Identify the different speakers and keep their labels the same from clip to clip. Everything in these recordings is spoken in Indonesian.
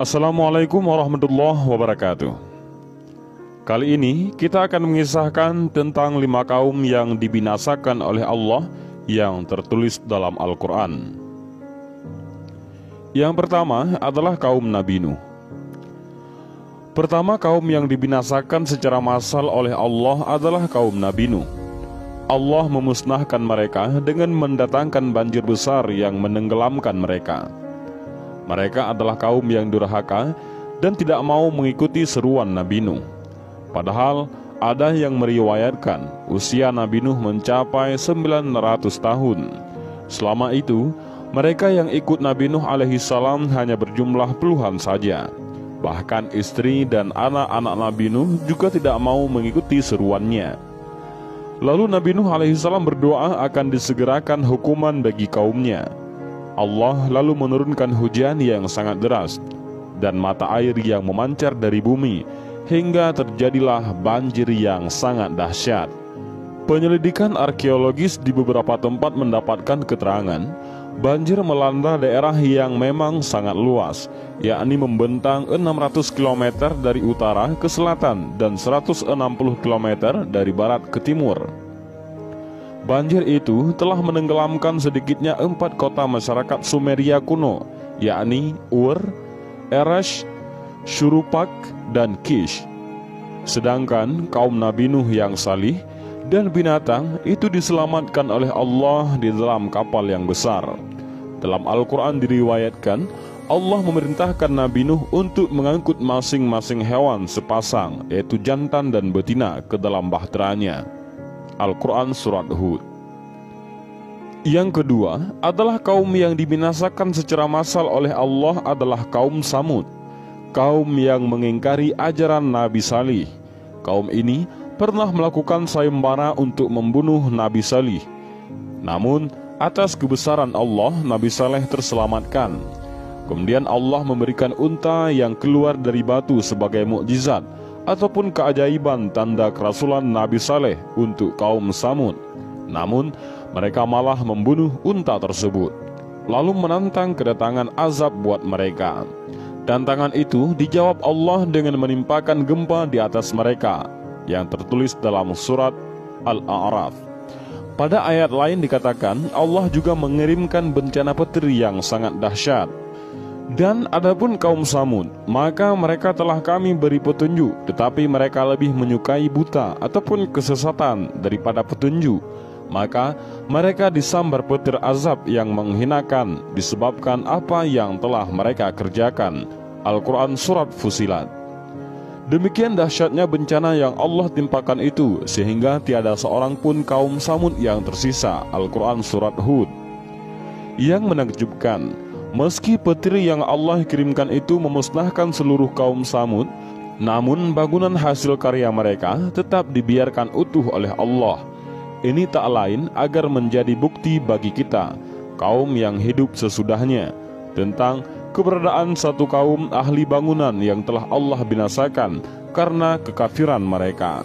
Speaker 1: Assalamualaikum warahmatullahi wabarakatuh. Kali ini kita akan mengisahkan tentang 5 kaum yang dibinasakan oleh Allah yang tertulis dalam Al-Quran. Yang pertama adalah kaum Nabi Nuh. Pertama kaum yang dibinasakan secara massal oleh Allah adalah kaum Nabi Nuh. Allah memusnahkan mereka dengan mendatangkan banjir besar yang menenggelamkan mereka. Mereka adalah kaum yang durhaka dan tidak mau mengikuti seruan Nabi Nuh. Padahal ada yang meriwayatkan usia Nabi Nuh mencapai 900 tahun. Selama itu, mereka yang ikut Nabi Nuh alaihissalam hanya berjumlah puluhan saja. Bahkan istri dan anak-anak Nabi Nuh juga tidak mau mengikuti seruannya. Lalu Nabi Nuh alaihissalam berdoa akan disegerakan hukuman bagi kaumnya. Allah lalu menurunkan hujan yang sangat deras dan mata air yang memancar dari bumi, hingga terjadilah banjir yang sangat dahsyat. Penyelidikan arkeologis di beberapa tempat mendapatkan keterangan banjir melanda daerah yang memang sangat luas, yakni membentang 600 km dari utara ke selatan dan 160 km dari barat ke timur. Banjir itu telah menenggelamkan sedikitnya 4 kota masyarakat Sumeria kuno, yakni Ur, Eresh, Shurupak, dan Kish. Sedangkan kaum Nabi Nuh yang salih dan binatang itu diselamatkan oleh Allah di dalam kapal yang besar. Dalam Al-Quran diriwayatkan, Allah memerintahkan Nabi Nuh untuk mengangkut masing-masing hewan sepasang, yaitu jantan dan betina, ke dalam bahteranya. Al-Quran Surat Hud. Yang kedua adalah kaum yang dibinasakan secara massal oleh Allah adalah kaum Samud, kaum yang mengingkari ajaran Nabi Salih. Kaum ini pernah melakukan sayembara untuk membunuh Nabi Salih. Namun atas kebesaran Allah, Nabi Saleh terselamatkan. Kemudian Allah memberikan unta yang keluar dari batu sebagai mukjizat ataupun keajaiban tanda kerasulan Nabi Saleh untuk kaum Samud. Namun mereka malah membunuh unta tersebut, lalu menantang kedatangan azab buat mereka. Tantangan itu dijawab Allah dengan menimpakan gempa di atas mereka, yang tertulis dalam surat Al-A'raf. Pada ayat lain dikatakan Allah juga mengirimkan bencana petir yang sangat dahsyat. Dan adapun kaum Samud, maka mereka telah kami beri petunjuk, tetapi mereka lebih menyukai buta ataupun kesesatan daripada petunjuk. Maka mereka disambar petir azab yang menghinakan disebabkan apa yang telah mereka kerjakan. Al-Quran Surat Fusilat. Demikian dahsyatnya bencana yang Allah timpakan itu, sehingga tiada seorang pun kaum Samud yang tersisa. Al-Quran Surat Hud. Yang menakjubkan, meski petir yang Allah kirimkan itu memusnahkan seluruh kaum Samud, namun bangunan hasil karya mereka tetap dibiarkan utuh oleh Allah. Ini tak lain agar menjadi bukti bagi kita, kaum yang hidup sesudahnya, tentang keberadaan satu kaum ahli bangunan yang telah Allah binasakan karena kekafiran mereka.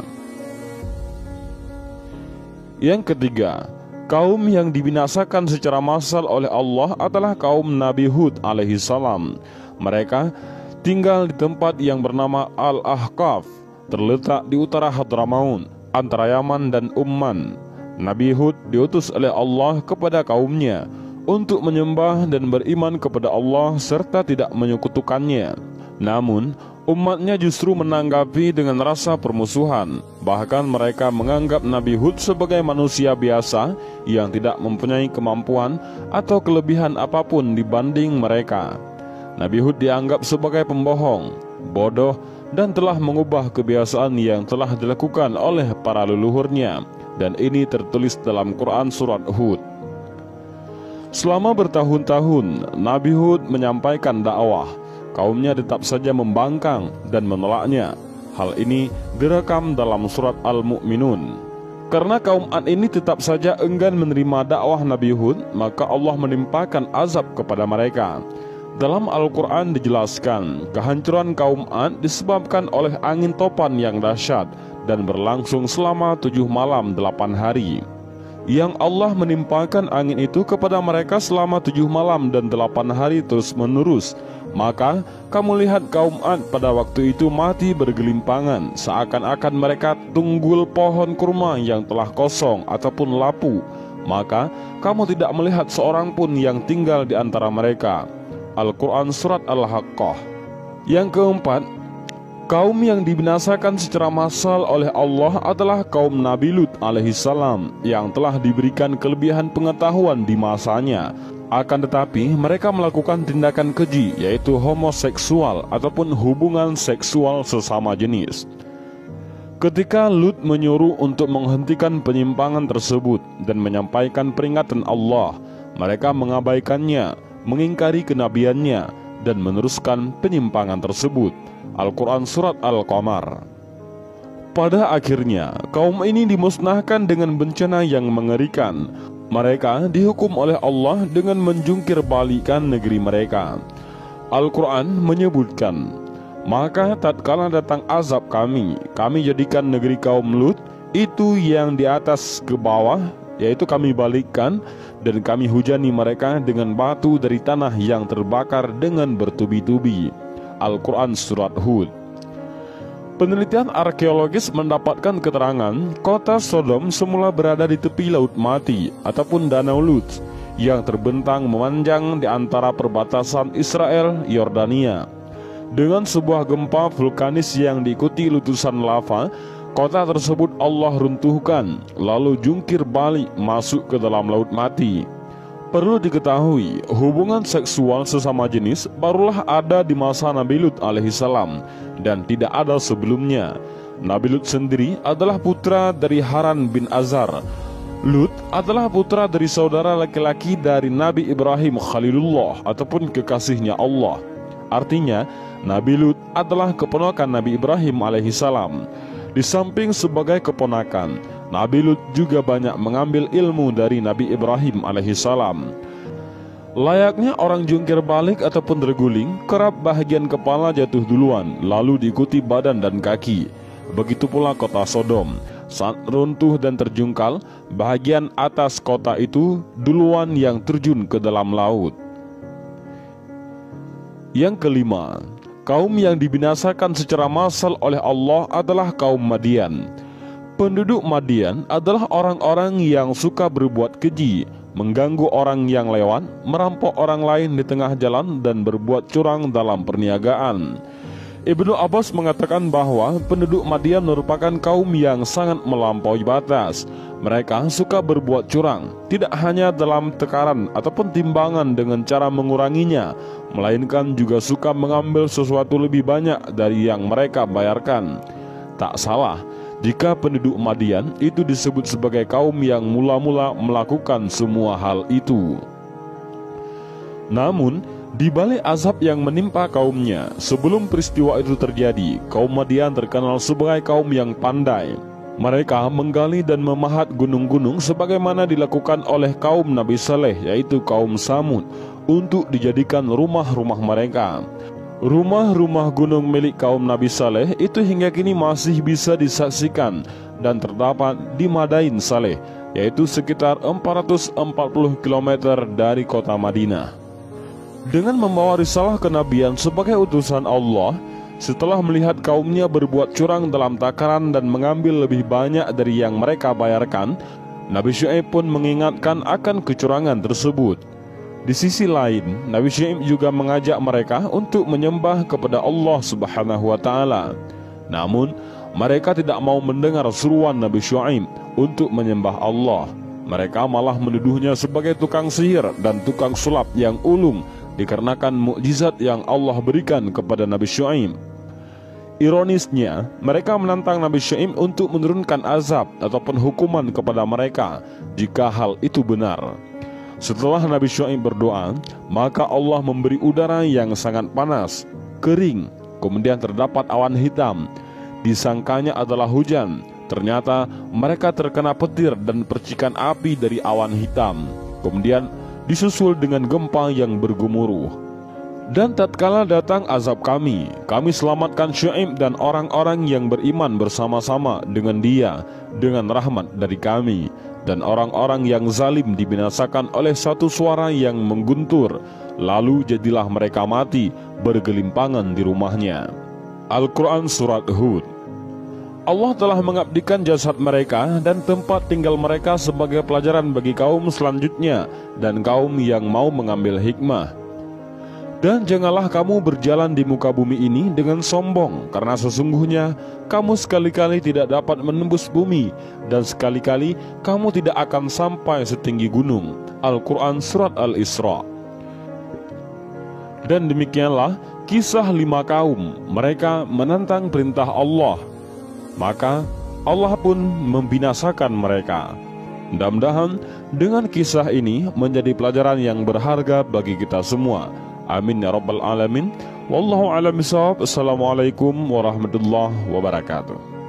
Speaker 1: Yang ketiga, kaum yang dibinasakan secara massal oleh Allah adalah kaum Nabi Hud alaihissalam. Mereka tinggal di tempat yang bernama Al-Ahqaf, terletak di utara Hadramaut, antara Yaman dan Umman. Nabi Hud diutus oleh Allah kepada kaumnya untuk menyembah dan beriman kepada Allah serta tidak menyekutukannya. Namun umatnya justru menanggapi dengan rasa permusuhan. Bahkan mereka menganggap Nabi Hud sebagai manusia biasa yang tidak mempunyai kemampuan atau kelebihan apapun dibanding mereka. Nabi Hud dianggap sebagai pembohong, bodoh, dan telah mengubah kebiasaan yang telah dilakukan oleh para leluhurnya. Dan ini tertulis dalam Quran Surat Hud. Selama bertahun-tahun Nabi Hud menyampaikan dakwah, kaumnya tetap saja membangkang dan menolaknya. Hal ini direkam dalam surat Al-Mu'minun. Karena kaum Ad ini tetap saja enggan menerima dakwah Nabi Hud, maka Allah menimpakan azab kepada mereka. Dalam Al-Quran dijelaskan, kehancuran kaum Ad disebabkan oleh angin topan yang dahsyat dan berlangsung selama 7 malam 8 hari. yang Allah menimpakan angin itu kepada mereka selama 7 malam dan 8 hari terus menerus. Maka kamu lihat kaum Ad pada waktu itu mati bergelimpangan, seakan-akan mereka tunggul pohon kurma yang telah kosong ataupun lapu. Maka kamu tidak melihat seorang pun yang tinggal di antara mereka. Al-Quran Surat Al-Haqqah. Yang keempat, kaum yang dibinasakan secara massal oleh Allah adalah kaum Nabi Lut alaihissalam yang telah diberikan kelebihan pengetahuan di masanya. Akan tetapi mereka melakukan tindakan keji, yaitu homoseksual ataupun hubungan seksual sesama jenis. Ketika Lut menyuruh untuk menghentikan penyimpangan tersebut dan menyampaikan peringatan Allah, mereka mengabaikannya, mengingkari kenabiannya, dan meneruskan penyimpangan tersebut. Al-Quran Surat Al-Qamar. Pada akhirnya, kaum ini dimusnahkan dengan bencana yang mengerikan. Mereka dihukum oleh Allah dengan menjungkir balikan negeri mereka. Al-Quran menyebutkan, maka tatkala datang azab kami jadikan negeri kaum Lut itu yang di atas ke bawah, yaitu kami balikkan, dan kami hujani mereka dengan batu dari tanah yang terbakar dengan bertubi-tubi. Al-Quran Surat Hud. Penelitian arkeologis mendapatkan keterangan kota Sodom semula berada di tepi Laut Mati ataupun Danau Lut yang terbentang memanjang di antara perbatasan Israel Yordania. Dengan sebuah gempa vulkanis yang diikuti letusan lava, kota tersebut Allah runtuhkan lalu jungkir balik masuk ke dalam Laut Mati. Perlu diketahui, hubungan seksual sesama jenis barulah ada di masa Nabi Lut alaihissalam dan tidak ada sebelumnya. Nabi Lut sendiri adalah putra dari Haran bin Azar. Lut adalah putra dari saudara laki-laki dari Nabi Ibrahim Khalilullah ataupun kekasihnya Allah. Artinya, Nabi Lut adalah keponakan Nabi Ibrahim alaihissalam. Di samping sebagai keponakan, Nabi Lut juga banyak mengambil ilmu dari Nabi Ibrahim alaihissalam. Layaknya orang jungkir balik ataupun terguling, kerap bahagian kepala jatuh duluan, lalu diikuti badan dan kaki. Begitu pula kota Sodom. Saat runtuh dan terjungkal, bahagian atas kota itu duluan yang terjun ke dalam laut. Yang kelima, kaum yang dibinasakan secara massal oleh Allah adalah kaum Madian. Penduduk Madian adalah orang-orang yang suka berbuat keji, mengganggu orang yang lewat, merampok orang lain di tengah jalan, dan berbuat curang dalam perniagaan. Ibnu Abbas mengatakan bahwa penduduk Madian merupakan kaum yang sangat melampaui batas. Mereka suka berbuat curang, tidak hanya dalam tekaran ataupun timbangan dengan cara menguranginya, melainkan juga suka mengambil sesuatu lebih banyak dari yang mereka bayarkan. Tak salah jika penduduk Madian itu disebut sebagai kaum yang mula-mula melakukan semua hal itu. Namun, di balik azab yang menimpa kaumnya, sebelum peristiwa itu terjadi, kaum Madian terkenal sebagai kaum yang pandai. Mereka menggali dan memahat gunung-gunung sebagaimana dilakukan oleh kaum Nabi Saleh, yaitu kaum Samud, untuk dijadikan rumah-rumah mereka. Rumah-rumah gunung milik kaum Nabi Saleh itu hingga kini masih bisa disaksikan dan terdapat di Madain Saleh, yaitu sekitar 440 km dari kota Madinah. Dengan membawa risalah kenabian sebagai utusan Allah, setelah melihat kaumnya berbuat curang dalam takaran dan mengambil lebih banyak dari yang mereka bayarkan, Nabi Syuaib pun mengingatkan akan kecurangan tersebut. Di sisi lain, Nabi Syuaib juga mengajak mereka untuk menyembah kepada Allah Subhanahu wa Ta'ala. Namun, mereka tidak mau mendengar seruan Nabi Syuaib untuk menyembah Allah. Mereka malah menuduhnya sebagai tukang sihir dan tukang sulap yang ulung, dikarenakan mukjizat yang Allah berikan kepada Nabi Syuaib. Ironisnya, mereka menantang Nabi Syuaib untuk menurunkan azab ataupun hukuman kepada mereka jika hal itu benar. Setelah Nabi Syuaib berdoa, maka Allah memberi udara yang sangat panas, kering, kemudian terdapat awan hitam. Disangkanya adalah hujan, ternyata mereka terkena petir dan percikan api dari awan hitam. Kemudian disusul dengan gempa yang bergemuruh. Dan tatkala datang azab kami selamatkan Syuaib dan orang-orang yang beriman bersama-sama dengan dia dengan rahmat dari kami. dan orang-orang yang zalim dibinasakan oleh satu suara yang mengguntur, lalu jadilah mereka mati bergelimpangan di rumahnya. Al-Quran Surat Hud. Allah telah mengabdikan jasad mereka dan tempat tinggal mereka sebagai pelajaran bagi kaum selanjutnya dan kaum yang mau mengambil hikmah. Dan janganlah kamu berjalan di muka bumi ini dengan sombong, karena sesungguhnya kamu sekali-kali tidak dapat menembus bumi, dan sekali-kali kamu tidak akan sampai setinggi gunung. Al-Quran Surat Al-Isra. Dan demikianlah kisah 5 kaum, mereka menentang perintah Allah, maka Allah pun membinasakan mereka. Mudah-mudahan dengan kisah ini menjadi pelajaran yang berharga bagi kita semua. Amin ya rabbal alamin. Wallahu a'lam bishawab. Assalamualaikum warahmatullahi wabarakatuh.